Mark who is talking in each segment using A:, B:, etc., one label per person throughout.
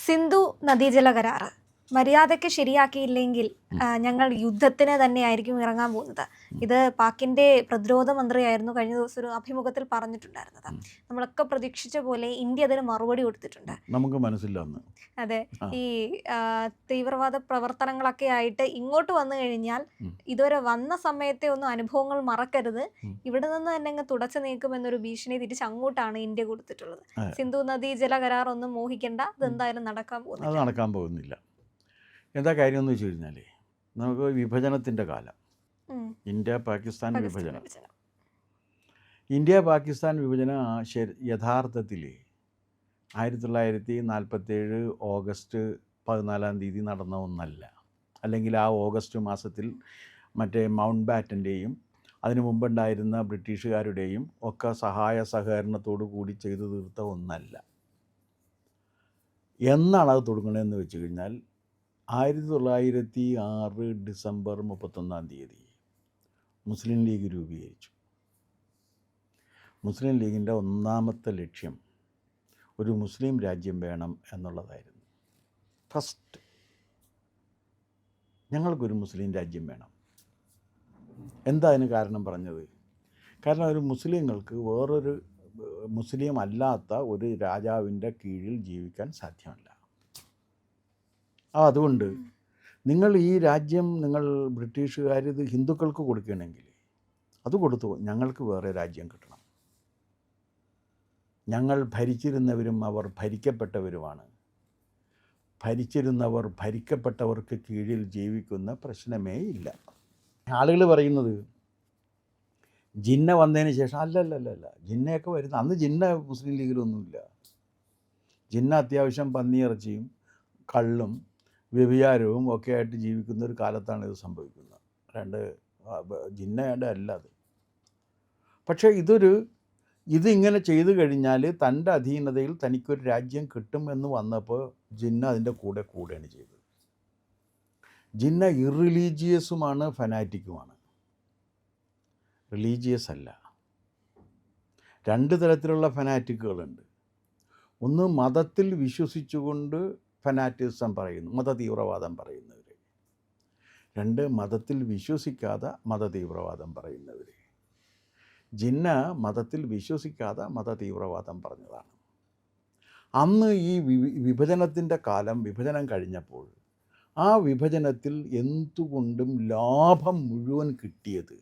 A: സിന്ധു നദീജല കരാറ് മര്യാദയ്ക്ക് ശരിയാക്കിയില്ലെങ്കിൽ ഞങ്ങൾ യുദ്ധത്തിന് തന്നെയായിരിക്കും ഇറങ്ങാൻ പോകുന്നത്. ഇത് പാക്കിന്റെ പ്രതിരോധ മന്ത്രിയായിരുന്നു കഴിഞ്ഞ ദിവസം ഒരു അഭിമുഖത്തിൽ പറഞ്ഞിട്ടുണ്ടായിരുന്നത്. നമ്മളൊക്കെ പ്രതീക്ഷിച്ച പോലെ ഇന്ത്യ അതിന് മറുപടി കൊടുത്തിട്ടുണ്ട്.
B: നമുക്ക് മനസ്സില്ല അന്ന്.
A: അതെ, ഈ തീവ്രവാദ പ്രവർത്തനങ്ങളൊക്കെ ആയിട്ട് ഇങ്ങോട്ട് വന്നു കഴിഞ്ഞാൽ ഇതുവരെ വന്ന സമയത്തെ ഒന്നും അനുഭവങ്ങൾ മറക്കരുത്, ഇവിടെ നിന്ന് തന്നെ അങ്ങ് തുടച്ചു നീക്കുമെന്നൊരു ഭീഷണി തിരിച്ച് അങ്ങോട്ടാണ് ഇന്ത്യ കൊടുത്തിട്ടുള്ളത്. സിന്ധു നദീജല കരാർ ഒന്നും മോഹിക്കേണ്ട, ഇതെന്തായാലും നടക്കാൻ
B: പോകുന്നില്ല. എന്താ കാര്യം എന്ന് വെച്ച് കഴിഞ്ഞാൽ, നമുക്ക് വിഭജനത്തിൻ്റെ കാലം, ഇന്ത്യ പാകിസ്ഥാൻ വിഭജനം. ഇന്ത്യ പാകിസ്ഥാൻ വിഭജനം യഥാർത്ഥത്തിൽ 1947 ഓഗസ്റ്റ് 14 നടന്ന ഒന്നല്ല. അല്ലെങ്കിൽ ആ ഓഗസ്റ്റ് മാസത്തിൽ മറ്റേ മൗണ്ട് ബാറ്റൻ്റെയും അതിനു മുമ്പുണ്ടായിരുന്ന ബ്രിട്ടീഷുകാരുടെയും ഒക്കെ സഹായ സഹകരണത്തോടു കൂടി ചെയ്തു തീർത്ത ഒന്നല്ല. എന്നാണ് അത് തുടങ്ങുന്നതെന്ന് വെച്ച് കഴിഞ്ഞാൽ 1906 ഡിസംബർ 31 മുസ്ലിം ലീഗ് രൂപീകരിച്ചു. മുസ്ലിം ലീഗിൻ്റെ ഒന്നാമത്തെ ലക്ഷ്യം ഒരു മുസ്ലിം രാജ്യം വേണം എന്നുള്ളതായിരുന്നു. ഫസ്റ്റ്, ഞങ്ങൾക്കൊരു മുസ്ലിം രാജ്യം വേണം. എന്താ അതിന് കാരണം പറഞ്ഞത്? കാരണം ഒരു മുസ്ലിങ്ങൾക്ക് വേറൊരു മുസ്ലിം അല്ലാത്ത ഒരു രാജാവിൻ്റെ കീഴിൽ ജീവിക്കാൻ സാധ്യമല്ല. അതുകൊണ്ട് നിങ്ങൾ ഈ രാജ്യം, നിങ്ങൾ ബ്രിട്ടീഷുകാർ ഇത് ഹിന്ദുക്കൾക്ക് കൊടുക്കുകയാണെങ്കിൽ അത് കൊടുത്തു, ഞങ്ങൾക്ക് വേറെ രാജ്യം കിട്ടണം. ഞങ്ങൾ ഭരിച്ചിരുന്നവരും അവർ ഭരിക്കപ്പെട്ടവരുമാണ്. ഭരിച്ചിരുന്നവർ ഭരിക്കപ്പെട്ടവർക്ക് കീഴിൽ ജീവിക്കുന്ന പ്രശ്നമേ ഇല്ല. ആളുകൾ പറയുന്നത് ജിന്ന വന്നതിന് ശേഷം അല്ലല്ല, ജിന്നയൊക്കെ വരുന്ന അന്ന് ജിന്ന മുസ്ലിം ലീഗിലൊന്നുമില്ല. ജിന്ന അത്യാവശ്യം പന്നിയിറച്ചിയും കള്ളും വ്യഭിചാരവും ഒക്കെ ആയിട്ട് ജീവിക്കുന്ന ഒരു കാലത്താണ് ഇത് സംഭവിക്കുന്നത്. ജിന്നയുടെ അല്ല അത്. പക്ഷേ ഇതിങ്ങനെ ചെയ്തു കഴിഞ്ഞാൽ തൻ്റെ അധീനതയിൽ തനിക്കൊരു രാജ്യം കിട്ടുമെന്ന് വന്നപ്പോൾ ജിന്ന അതിൻ്റെ കൂടെയാണ് ചെയ്തത്. ജിന്ന ഇറിലീജിയസുമാണ്, ഫനാറ്റിക്കുമാണ്, റിലീജിയസ് അല്ല. രണ്ട് തരത്തിലുള്ള ഫനാറ്റിക്കുകളുണ്ട്. ഒന്ന് മതത്തിൽ വിശ്വസിച്ചുകൊണ്ട് ഫനാറ്റിസം പറയുന്നു, മതതീവ്രവാദം പറയുന്നവർ. രണ്ട്, മതത്തിൽ വിശ്വസിക്കാതെ മതതീവ്രവാദം പറയുന്നവർ. ജിന്ന മതത്തിൽ വിശ്വസിക്കാതെ മതതീവ്രവാദം പറഞ്ഞതാണ്. അന്ന് ഈ വിഭജനത്തിൻ്റെ കാലം, വിഭജനം കഴിഞ്ഞപ്പോൾ ആ വിഭജനത്തിൽ എന്തുകൊണ്ടും ലാഭം മുഴുവൻ കിട്ടിയത്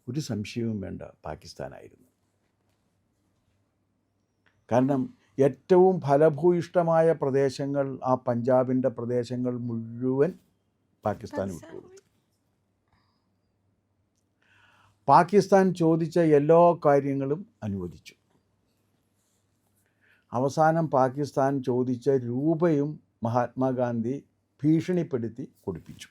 B: ഒരു സംശയവും വേണ്ട പാകിസ്ഥാനായിരുന്നു. കാരണം ഏറ്റവും ഫലഭൂയിഷ്ടമായ പ്രദേശങ്ങൾ, ആ പഞ്ചാബിൻ്റെ പ്രദേശങ്ങൾ മുഴുവൻ പാകിസ്ഥാൻ വിട്ടുകൊടുത്തു. പാകിസ്ഥാൻ ചോദിച്ച എല്ലാ കാര്യങ്ങളും അനുവദിച്ചു. അവസാനം പാകിസ്ഥാൻ ചോദിച്ച രൂപയും മഹാത്മാഗാന്ധി ഭീഷണിപ്പെടുത്തി കൊടുപ്പിച്ചു.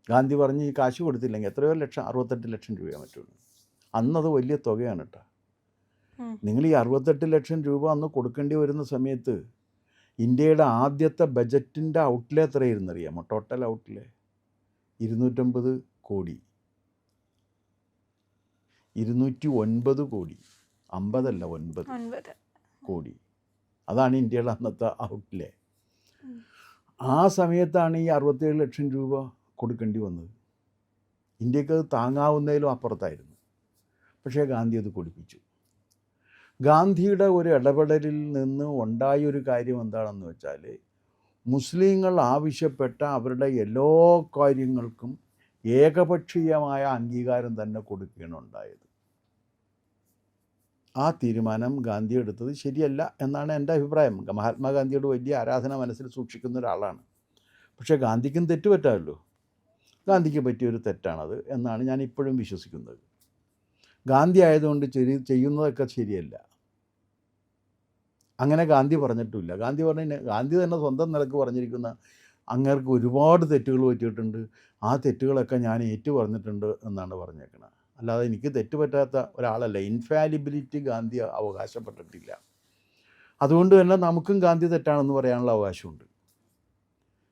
B: ഗാന്ധി പറഞ്ഞ് ഈ കാശ് കൊടുത്തില്ലെങ്കിൽ എത്രയോ ലക്ഷം, 68 ലക്ഷം രൂപയോ മറ്റുള്ളൂ. അന്നത് വലിയ തുകയാണ് കേട്ടോ. നിങ്ങൾ ഈ 68 ലക്ഷം രൂപ അന്ന് കൊടുക്കേണ്ടി വരുന്ന സമയത്ത് ഇന്ത്യയുടെ ആദ്യത്തെ ബജറ്റിൻ്റെ ഔട്ട്ലേ എത്രയായിരുന്നു അറിയാമോ? ടോട്ടൽ ഔട്ട്ലേ 209 കോടി. 209 കോടി, 50 അല്ല 9 കോടി. അതാണ് ഇന്ത്യയുടെ അന്നത്തെ ഔട്ട്ലേ. ആ സമയത്താണ് ഈ 67 ലക്ഷം രൂപ കൊടുക്കേണ്ടി വന്നത്. ഇന്ത്യക്ക് അത് താങ്ങാവുന്നതിലും അപ്പുറത്തായിരുന്നു. പക്ഷേ ഗാന്ധി അത് കൊടുപ്പിച്ചു. ഗാന്ധിയുടെ ഒരു ഇടപെടലിൽ നിന്ന് ഉണ്ടായൊരു കാര്യം എന്താണെന്ന് വെച്ചാൽ, മുസ്ലിങ്ങൾ ആവശ്യപ്പെട്ട അവരുടെ എല്ലാ കാര്യങ്ങൾക്കും ഏകപക്ഷീയമായ അംഗീകാരം തന്നെ കൊടുക്കുകയാണ് ഉണ്ടായത്. ആ തീരുമാനം ഗാന്ധി എടുത്തത് ശരിയല്ല എന്നാണ് എൻ്റെ അഭിപ്രായം. മഹാത്മാഗാന്ധിയോട് വലിയ ആരാധന മനസ്സിൽ സൂക്ഷിക്കുന്ന ഒരാളാണ്. പക്ഷേ ഗാന്ധിക്കും തെറ്റ് പറ്റാമല്ലോ. ഗാന്ധിക്ക് പറ്റിയൊരു തെറ്റാണത് എന്നാണ് ഞാൻ ഇപ്പോഴും വിശ്വസിക്കുന്നത്. ഗാന്ധി ആയതുകൊണ്ട് ചെയ്യുന്നതൊക്കെ ശരിയല്ല, അങ്ങനെ ഗാന്ധി പറഞ്ഞിട്ടുമില്ല. ഗാന്ധി തന്നെ സ്വന്തം നിലക്ക് പറഞ്ഞിരിക്കുന്ന അങ്ങേർക്ക് ഒരുപാട് തെറ്റുകൾ പറ്റിയിട്ടുണ്ട്, ആ തെറ്റുകളൊക്കെ ഞാൻ ഏറ്റു പറഞ്ഞിട്ടുണ്ട് എന്നാണ് പറഞ്ഞേക്കുന്നത്. അല്ലാതെ എനിക്ക് തെറ്റ് പറ്റാത്ത ഒരാളല്ല. ഇൻഫാലിബിലിറ്റി ഗാന്ധി അവകാശപ്പെട്ടിട്ടില്ല. അതുകൊണ്ട് തന്നെ നമുക്കും ഗാന്ധി തെറ്റാണെന്ന് പറയാനുള്ള അവകാശമുണ്ട്.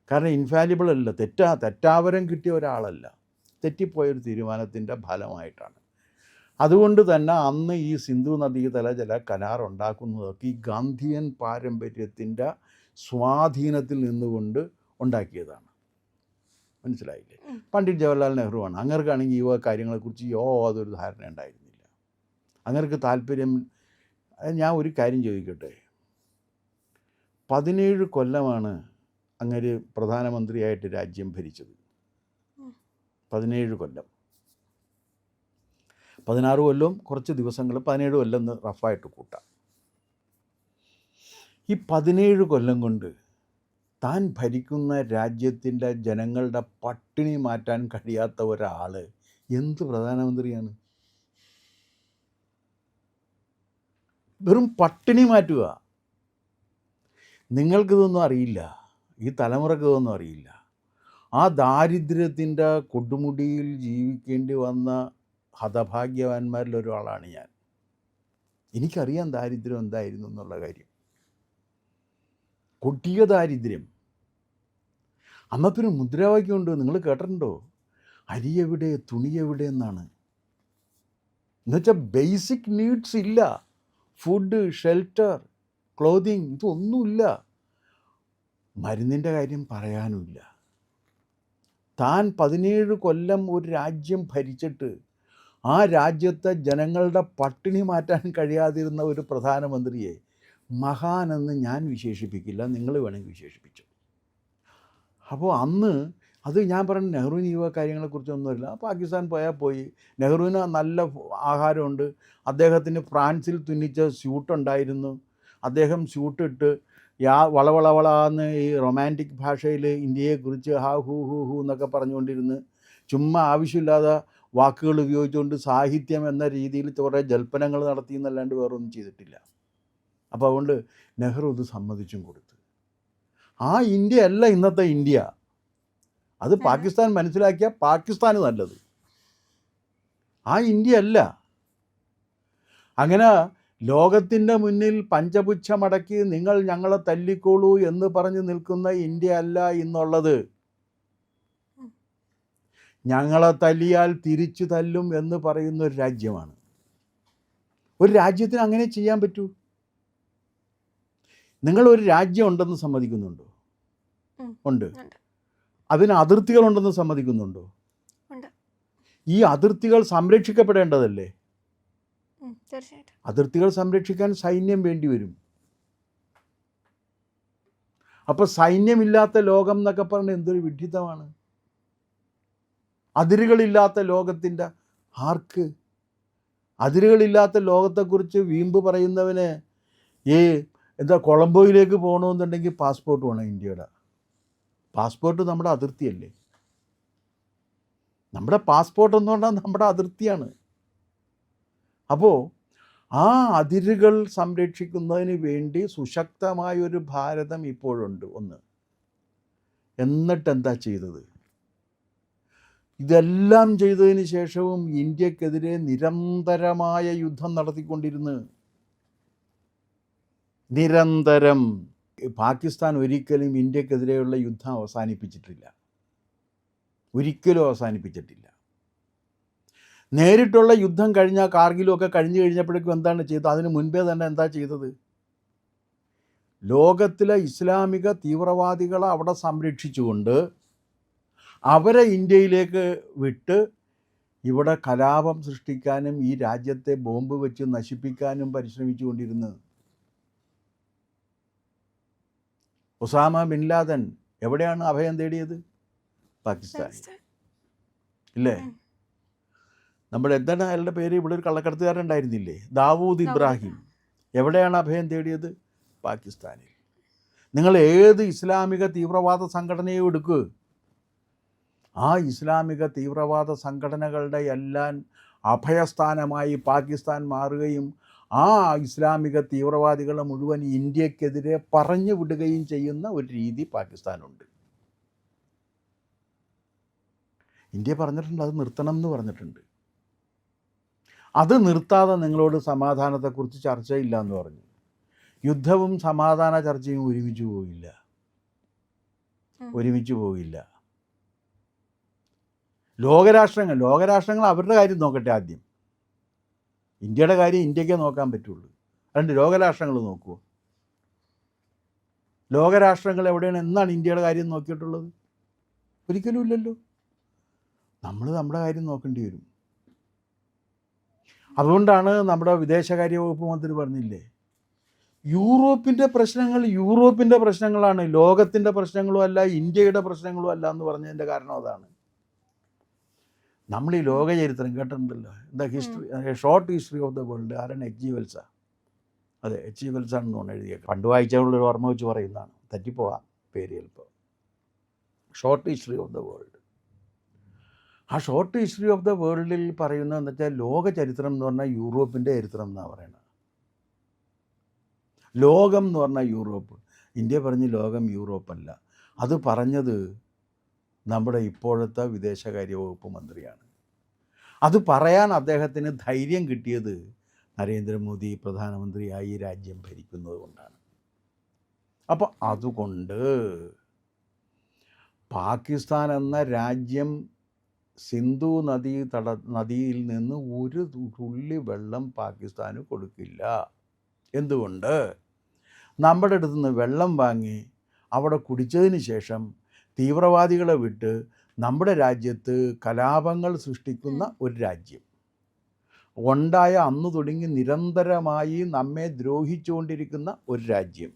B: കാരണം ഇൻഫാലിബിൾ അല്ല, തെറ്റാവരം കിട്ടിയ ഒരാളല്ല, തെറ്റിപ്പോയൊരു തീരുമാനത്തിൻ്റെ ഫലമായിട്ടാണ്. അതുകൊണ്ട് തന്നെ അന്ന് ഈ സിന്ധു നദീതല ജല കരാർ ഉണ്ടാക്കുന്നതൊക്കെ ഈ ഗാന്ധിയൻ പാരമ്പര്യത്തിൻ്റെ സ്വാധീനത്തിൽ നിന്നുകൊണ്ട് ഉണ്ടാക്കിയതാണ്. മനസ്സിലായില്ലേ? പണ്ഡിറ്റ് ജവഹർലാൽ നെഹ്റുവാണ്. അങ്ങർക്കാണെങ്കിൽ ഈ കാര്യങ്ങളെക്കുറിച്ച് യാതൊരു ധാരണ ഉണ്ടായിരുന്നില്ല. അങ്ങർക്ക് താല്പര്യം. ഞാൻ ഒരു കാര്യം ചോദിക്കട്ടെ, 17 കൊല്ലമാണ് അങ്ങര് പ്രധാനമന്ത്രിയായിട്ട് രാജ്യം ഭരിച്ചത്. 17 കൊല്ലം. 16 കൊല്ലവും കുറച്ച് ദിവസങ്ങൾ, 17 കൊല്ലം എന്ന് റഫായിട്ട് കൂട്ടാം. ഈ 17 കൊല്ലം കൊണ്ട് താൻ ഭരിക്കുന്ന രാജ്യത്തിൻ്റെ ജനങ്ങളുടെ പട്ടിണി മാറ്റാൻ കഴിയാത്ത ഒരാൾ എന്ത് പ്രധാനമന്ത്രിയാണ്? വെറും പട്ടിണി മാറ്റുക. നിങ്ങൾക്കിതൊന്നും അറിയില്ല, ഈ തലമുറക്കിതൊന്നും അറിയില്ല. ആ ദാരിദ്ര്യത്തിൻ്റെ കൊടുമുടിയിൽ ജീവിക്കേണ്ടി വന്ന ഹതഭാഗ്യവാന്മാരിൽ ഒരാളാണ് ഞാൻ. എനിക്കറിയാം ദാരിദ്ര്യം എന്തായിരുന്നു എന്നുള്ള കാര്യം. കൊടിയ ദാരിദ്ര്യം. അന്നത്തിന് മുദ്രാവാക്യമുണ്ട്, നിങ്ങൾ കേട്ടിട്ടുണ്ടോ? അരി എവിടെ, തുണി എവിടെ എന്നാണ്. എന്നുവെച്ചാൽ ബേസിക് നീഡ്സ് ഇല്ല. ഫുഡ്, ഷെൽട്ടർ, ക്ലോതിങ്, ഇതൊന്നുമില്ല. മരുന്നിൻ്റെ കാര്യം പറയാനുമില്ല. താൻ 17 കൊല്ലം ഒരു രാജ്യം ഭരിച്ചിട്ട് ആ രാജ്യത്തെ ജനങ്ങളുടെ പട്ടിണി മാറ്റാൻ കഴിയാതിരുന്ന ഒരു പ്രധാനമന്ത്രിയെ മഹാനെന്ന് ഞാൻ വിശേഷിപ്പിക്കില്ല, നിങ്ങൾ വേണമെങ്കിൽ വിശേഷിപ്പിച്ചു. അപ്പോൾ അന്ന് അത് ഞാൻ പറഞ്ഞ നെഹ്റുവിന് ഈ കാര്യങ്ങളെക്കുറിച്ചൊന്നുമില്ല. പാകിസ്ഥാൻ പോയാൽ പോയി. നെഹ്റുവിന് നല്ല ആഹാരമുണ്ട്. അദ്ദേഹത്തിന് ഫ്രാൻസിൽ തുന്നിച്ച സ്യൂട്ടുണ്ടായിരുന്നു. അദ്ദേഹം സ്യൂട്ടിട്ട് വളവളവളാന്ന് ഈ റൊമാൻറ്റിക് ഭാഷയിൽ ഇന്ത്യയെക്കുറിച്ച് ഹാ ഹൂ ഹൂ ഹൂ എന്നൊക്കെ പറഞ്ഞുകൊണ്ടിരുന്ന് ചുമ്മാ ആവശ്യമില്ലാതെ വാക്കുകൾ ഉപയോഗിച്ചുകൊണ്ട് സാഹിത്യം എന്ന രീതിയിൽ കുറേ ജൽപ്പനങ്ങൾ നടത്തി എന്നല്ലാണ്ട് വേറൊന്നും ചെയ്തിട്ടില്ല. അപ്പോൾ അതുകൊണ്ട് നെഹ്റു ഇത് സമ്മതിച്ചും കൊടുത്തു. ആ ഇന്ത്യ അല്ല ഇന്നത്തെ ഇന്ത്യ. അത് പാകിസ്ഥാൻ മനസ്സിലാക്കിയ പാകിസ്ഥാന് നല്ലത്. ആ ഇന്ത്യ അല്ല. അങ്ങനെ ലോകത്തിൻ്റെ മുന്നിൽ പഞ്ചപുച്ഛമടക്കി നിങ്ങൾ ഞങ്ങളെ തല്ലിക്കോളൂ എന്ന് പറഞ്ഞ് നിൽക്കുന്ന ഇന്ത്യ അല്ല ഇന്നുള്ളത്. ഞങ്ങളെ തല്ലിയാൽ തിരിച്ചു തല്ലും എന്ന് പറയുന്ന ഒരു രാജ്യമാണ്. ഒരു രാജ്യത്തിന് അങ്ങനെ ചെയ്യാൻ പറ്റൂ? നിങ്ങളൊരു രാജ്യം ഉണ്ടെന്ന് സമ്മതിക്കുന്നുണ്ടോ? ഉണ്ട്. അതിന് അതിർത്തികളുണ്ടെന്ന് സമ്മതിക്കുന്നുണ്ടോ? ഈ അതിർത്തികൾ സംരക്ഷിക്കപ്പെടേണ്ടതല്ലേ? അതിർത്തികൾ സംരക്ഷിക്കാൻ സൈന്യം വേണ്ടി വരും. അപ്പോൾ സൈന്യമില്ലാത്ത ലോകം എന്നൊക്കെ പറഞ്ഞാൽ എന്തൊരു വിഡ്ഢിത്തമാണ്. അതിരുകളില്ലാത്ത ലോകത്തിൻ്റെ ആർക്ക്? അതിരുകളില്ലാത്ത ലോകത്തെക്കുറിച്ച് വീമ്പ് പറയുന്നവന് കൊളംബോയിലേക്ക് പോകണമെന്നുണ്ടെങ്കിൽ പാസ്പോർട്ട് വേണം. ഇന്ത്യയുടെ പാസ്പോർട്ട് നമ്മുടെ അതിർത്തിയല്ലേ? നമ്മുടെ പാസ്പോർട്ട് എന്ന് പറഞ്ഞാൽ നമ്മുടെ അതിർത്തിയാണ്. അപ്പോൾ ആ അതിരുകൾ സംരക്ഷിക്കുന്നതിന് വേണ്ടി സുശക്തമായൊരു ഭാരതം ഇപ്പോഴുണ്ട്. ഒന്ന്. എന്നിട്ട് എന്താ ചെയ്തത്? ഇതെല്ലാം ചെയ്തതിന് ശേഷവും ഇന്ത്യക്കെതിരെ നിരന്തരമായ യുദ്ധം നടത്തിക്കൊണ്ടിരുന്നു. നിരന്തരം. പാകിസ്ഥാൻ ഒരിക്കലും ഇന്ത്യക്കെതിരെയുള്ള യുദ്ധം അവസാനിപ്പിച്ചിട്ടില്ല. ഒരിക്കലും അവസാനിപ്പിച്ചിട്ടില്ല. നേരിട്ടുള്ള യുദ്ധം കഴിഞ്ഞാൽ കാർഗിലുമൊക്കെ കഴിഞ്ഞു കഴിഞ്ഞപ്പോഴേക്കും എന്താണ് ചെയ്തത്? അതിന് മുൻപേ തന്നെ എന്താ ചെയ്തത്? ലോകത്തിലെ ഇസ്ലാമിക തീവ്രവാദികളെ അവിടെ സംരക്ഷിച്ചുകൊണ്ട് അവരെ ഇന്ത്യയിലേക്ക് വിട്ട് ഇവിടെ കലാപം സൃഷ്ടിക്കാനും ഈ രാജ്യത്തെ ബോംബ് വെച്ച് നശിപ്പിക്കാനും പരിശ്രമിച്ചുകൊണ്ടിരുന്നു. ഒസാമ ബിൻ ലാദൻ എവിടെയാണ് അഭയം തേടിയത്? പാകിസ്ഥാൻ. ഇല്ലേ? നമ്മുടെ എന്താണ് അയാളുടെ പേര്? ഇവിടെ ഒരു കള്ളക്കടത്തുകാരൻ ഉണ്ടായിരുന്നില്ലേ, ദാവൂദ് ഇബ്രാഹിം. എവിടെയാണ് അഭയം തേടിയത്? പാകിസ്ഥാനിൽ. നിങ്ങൾ ഏത് ഇസ്ലാമിക തീവ്രവാദ സംഘടനയും എടുക്കുക, ആ ഇസ്ലാമിക തീവ്രവാദ സംഘടനകളുടെ എല്ലാം അഭയസ്ഥാനമായി പാകിസ്ഥാൻ മാറുകയും ആ ഇസ്ലാമിക തീവ്രവാദികളെ മുഴുവൻ ഇന്ത്യക്കെതിരെ പറഞ്ഞു വിടുകയും ചെയ്യുന്ന ഒരു രീതി പാകിസ്ഥാനുണ്ട്. ഇന്ത്യ പറഞ്ഞിട്ടുണ്ട് അത് നിർത്തണം എന്ന് പറഞ്ഞിട്ടുണ്ട്. അത് നിർത്താതെ നിങ്ങളോട് സമാധാനത്തെക്കുറിച്ച് ചർച്ചയില്ല എന്ന് പറഞ്ഞു. യുദ്ധവും സമാധാന ചർച്ചയും ഒരുമിച്ച് പോകില്ല. ലോകരാഷ്ട്രങ്ങൾ അവരുടെ കാര്യം നോക്കട്ടെ ആദ്യം. ഇന്ത്യയുടെ കാര്യം ഇന്ത്യക്കേ നോക്കാൻ പറ്റുള്ളൂ. അതുകൊണ്ട് ലോകരാഷ്ട്രങ്ങൾ നോക്കുമോ? ലോകരാഷ്ട്രങ്ങൾ എവിടെയാണ്, എന്നാണ് ഇന്ത്യയുടെ കാര്യം നോക്കിയിട്ടുള്ളത്? ഒരിക്കലും ഇല്ലല്ലോ. നമ്മൾ നമ്മുടെ കാര്യം നോക്കേണ്ടി വരും. അതുകൊണ്ടാണ് നമ്മുടെ വിദേശകാര്യ വകുപ്പ് മന്ത്രി പറഞ്ഞില്ലേ, യൂറോപ്പിൻ്റെ പ്രശ്നങ്ങളാണ്, ലോകത്തിൻ്റെ പ്രശ്നങ്ങളും അല്ല, ഇന്ത്യയുടെ പ്രശ്നങ്ങളും അല്ല എന്ന് പറഞ്ഞതിൻ്റെ കാരണം അതാണ്. നമ്മൾ ഈ ലോക ചരിത്രം കേട്ടിട്ടുണ്ടല്ലോ, എന്താ history, short history of the world, ആരാണ്? H.G. വെൽസാ. അതെ, H.G. വെൽസാണെന്ന് തോന്നുന്നു എഴുതിയേക്കാം. പണ്ട് വായിച്ചുള്ളൊരു ഓർമ്മ വെച്ച് പറയുന്നതാണ്, തെറ്റിപ്പോവാം പേര് ചിലപ്പോൾ. Short history of the world. ആ ഷോർട്ട് ഹിസ്റ്ററി ഓഫ് ദ വേൾഡിൽ പറയുന്നതെന്ന് വെച്ചാൽ ലോക ചരിത്രം എന്ന് പറഞ്ഞാൽ യൂറോപ്പിൻ്റെ ചരിത്രം എന്നാണ് പറയുന്നത്. ലോകം എന്ന് പറഞ്ഞാൽ യൂറോപ്പ്. ഇന്ത്യ പറഞ്ഞ് ലോകം യൂറോപ്പല്ല. അത് പറഞ്ഞത് നമ്മുടെ ഇപ്പോഴത്തെ വിദേശകാര്യ വകുപ്പ് മന്ത്രിയാണ്. അത് പറയാൻ അദ്ദേഹത്തിന് ധൈര്യം കിട്ടിയത് നരേന്ദ്രമോദി പ്രധാനമന്ത്രിയായി രാജ്യം ഭരിക്കുന്നത് കൊണ്ടാണ്. അപ്പോൾ അതുകൊണ്ട് പാകിസ്ഥാൻ എന്ന രാജ്യം സിന്ധു നദിയിൽ നിന്ന് ഒരു തുള്ളി വെള്ളം പാകിസ്ഥാന് കൊടുക്കില്ല. എന്തുകൊണ്ട്? നമ്മുടെ അടുത്ത് നിന്ന് വെള്ളം വാങ്ങി അവിടെ കുടിച്ചതിന് ശേഷം തീവ്രവാദികളെ വിട്ട് നമ്മുടെ രാജ്യത്ത് കലാപങ്ങൾ സൃഷ്ടിക്കുന്ന ഒരു രാജ്യം, ഉണ്ടായ അന്ന് തുടങ്ങി നിരന്തരമായി നമ്മെ ദ്രോഹിച്ചുകൊണ്ടിരിക്കുന്ന ഒരു രാജ്യം,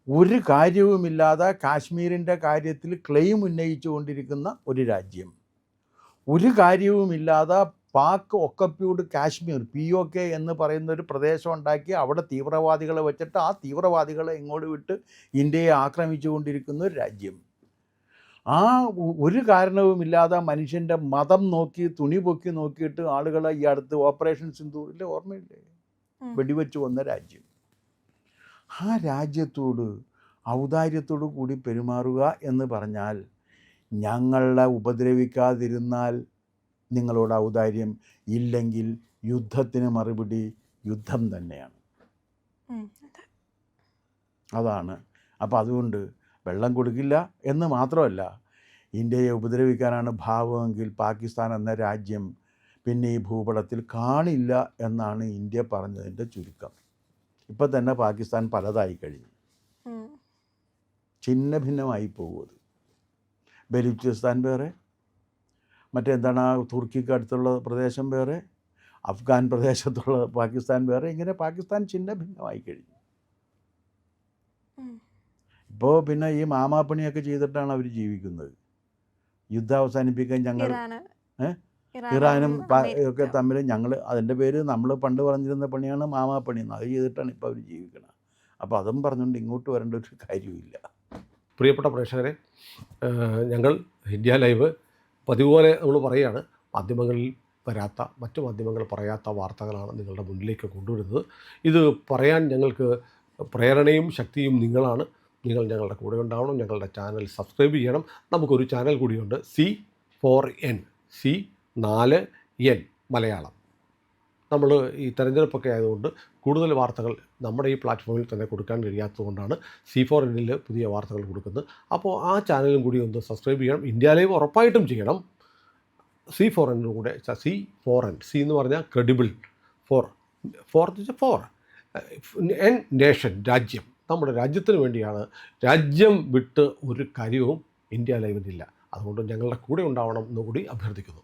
B: ഒരു കാര്യവുമില്ലാതെ കാശ്മീരിൻ്റെ കാര്യത്തിൽ ക്ലെയിം ഉന്നയിച്ചു കൊണ്ടിരിക്കുന്ന ഒരു രാജ്യം, ഒരു കാര്യവുമില്ലാതെ പാക് ഒക്കപ്യൂഡ് കാശ്മീർ POK എന്ന് പറയുന്ന ഒരു പ്രദേശം ഉണ്ടാക്കി അവിടെ തീവ്രവാദികളെ വെച്ചിട്ട് ആ തീവ്രവാദികളെ ഇങ്ങോട്ട് വിട്ട് ഇന്ത്യയെ ആക്രമിച്ചു കൊണ്ടിരിക്കുന്ന ഒരു രാജ്യം, ആ ഒരു കാരണവുമില്ലാതെ മനുഷ്യൻ്റെ മതം നോക്കി തുണി പൊക്കി നോക്കിയിട്ട് ആളുകളെ ഈ അടുത്ത് ഓപ്പറേഷൻ സിന്ദൂറിലെ ഓർമ്മയില്ലേ, വെടിവെച്ച് കൊന്ന രാജ്യം. ആ രാജ്യത്തോട് ഔദാര്യത്തോടു കൂടി പെരുമാറുക എന്ന് പറഞ്ഞാൽ, ഞങ്ങളെ ഉപദ്രവിക്കാതിരുന്നാൽ നിങ്ങളോട് ഔദാര്യം, ഇല്ലെങ്കിൽ യുദ്ധത്തിന് മറുപടി യുദ്ധം തന്നെയാണ്. അതാണ്. അപ്പോൾ അതുകൊണ്ട് വെള്ളം കൊടുക്കില്ല എന്ന് മാത്രമല്ല, ഇന്ത്യയെ ഉപദ്രവിക്കാനാണ് ഭാവമെങ്കിൽ പാകിസ്ഥാൻ എന്ന രാജ്യം പിന്നെ ഈ ഭൂപടത്തിൽ കാണില്ല എന്നാണ് ഇന്ത്യ പറഞ്ഞതിൻ്റെ ചുരുക്കം. ഇപ്പം തന്നെ പാകിസ്ഥാൻ പലതായി കഴിഞ്ഞു, ഛിന്ന ഭിന്നമായി പോകുന്നത്. ബലൂചിസ്ഥാൻ വേറെ, മറ്റെന്താണ് തുർക്കിക്ക് അടുത്തുള്ള പ്രദേശം വേറെ, അഫ്ഗാൻ പ്രദേശത്തുള്ള പാകിസ്ഥാൻ വേറെ, ഇങ്ങനെ പാകിസ്ഥാൻ ഛിന്ന ഭിന്നമായി കഴിഞ്ഞു. ഇപ്പോൾ പിന്നെ ഈ മാമാപ്പണിയൊക്കെ ചെയ്തിട്ടാണ് അവർ ജീവിക്കുന്നത്. യുദ്ധം അവസാനിപ്പിക്കാൻ ഞങ്ങൾ ഇറാനും ഒക്കെ തമ്മിൽ ഞങ്ങൾ അതിൻ്റെ പേര് നമ്മൾ പണ്ട് പറഞ്ഞിരുന്ന പണിയാണ് മാമാപ്പണി എന്ന്, അത് ചെയ്തിട്ടാണ് ഇപ്പോൾ അവർ ജീവിക്കുന്നത്. അപ്പോൾ അതും പറഞ്ഞുകൊണ്ട് ഇങ്ങോട്ട് വരേണ്ട ഒരു കാര്യമില്ല.
C: പ്രിയപ്പെട്ട പ്രേക്ഷകരെ, ഞങ്ങൾ ഇന്ത്യ ലൈവ് പതിവ് പോലെ നമ്മൾ പറയുകയാണ്, മാധ്യമങ്ങളിൽ വരാത്ത, മറ്റു മാധ്യമങ്ങൾ പറയാത്ത വാർത്തകളാണ് നിങ്ങളുടെ മുന്നിലേക്ക് കൊണ്ടുവരുന്നത്. ഇത് പറയാൻ ഞങ്ങൾക്ക് പ്രേരണയും ശക്തിയും നിങ്ങളാണ്. നിങ്ങൾ ഞങ്ങളുടെ കൂടെ ഉണ്ടാവണം. ഞങ്ങളുടെ ചാനൽ സബ്സ്ക്രൈബ് ചെയ്യണം. നമുക്കൊരു ചാനൽ കൂടിയുണ്ട്, C4N, C4N മലയാളം. നമ്മൾ ഈ തെരഞ്ഞെടുപ്പൊക്കെ ആയതുകൊണ്ട് കൂടുതൽ വാർത്തകൾ നമ്മുടെ ഈ പ്ലാറ്റ്ഫോമിൽ തന്നെ കൊടുക്കാൻ കഴിയാത്തതുകൊണ്ടാണ് C4Nൽ പുതിയ വാർത്തകൾ കൊടുക്കുന്നത്. അപ്പോൾ ആ ചാനലും കൂടി ഒന്ന് സബ്സ്ക്രൈബ് ചെയ്യണം. ഇന്ത്യ ലൈവ് ഉറപ്പായിട്ടും ചെയ്യണം. C4N കൂടെ, C4N, C എന്ന് പറഞ്ഞാൽ ക്രെഡിബിൾ, ഫോർ എൻ നേഷൻ, രാജ്യം, നമ്മുടെ രാജ്യത്തിന് വേണ്ടിയാണ്. രാജ്യം വിട്ട് ഒരു കാര്യവും ഇന്ത്യ ലൈവിനില്ല. അതുകൊണ്ട് ഞങ്ങളുടെ കൂടെ ഉണ്ടാവണം എന്നുകൂടി അഭ്യർത്ഥിക്കുന്നു.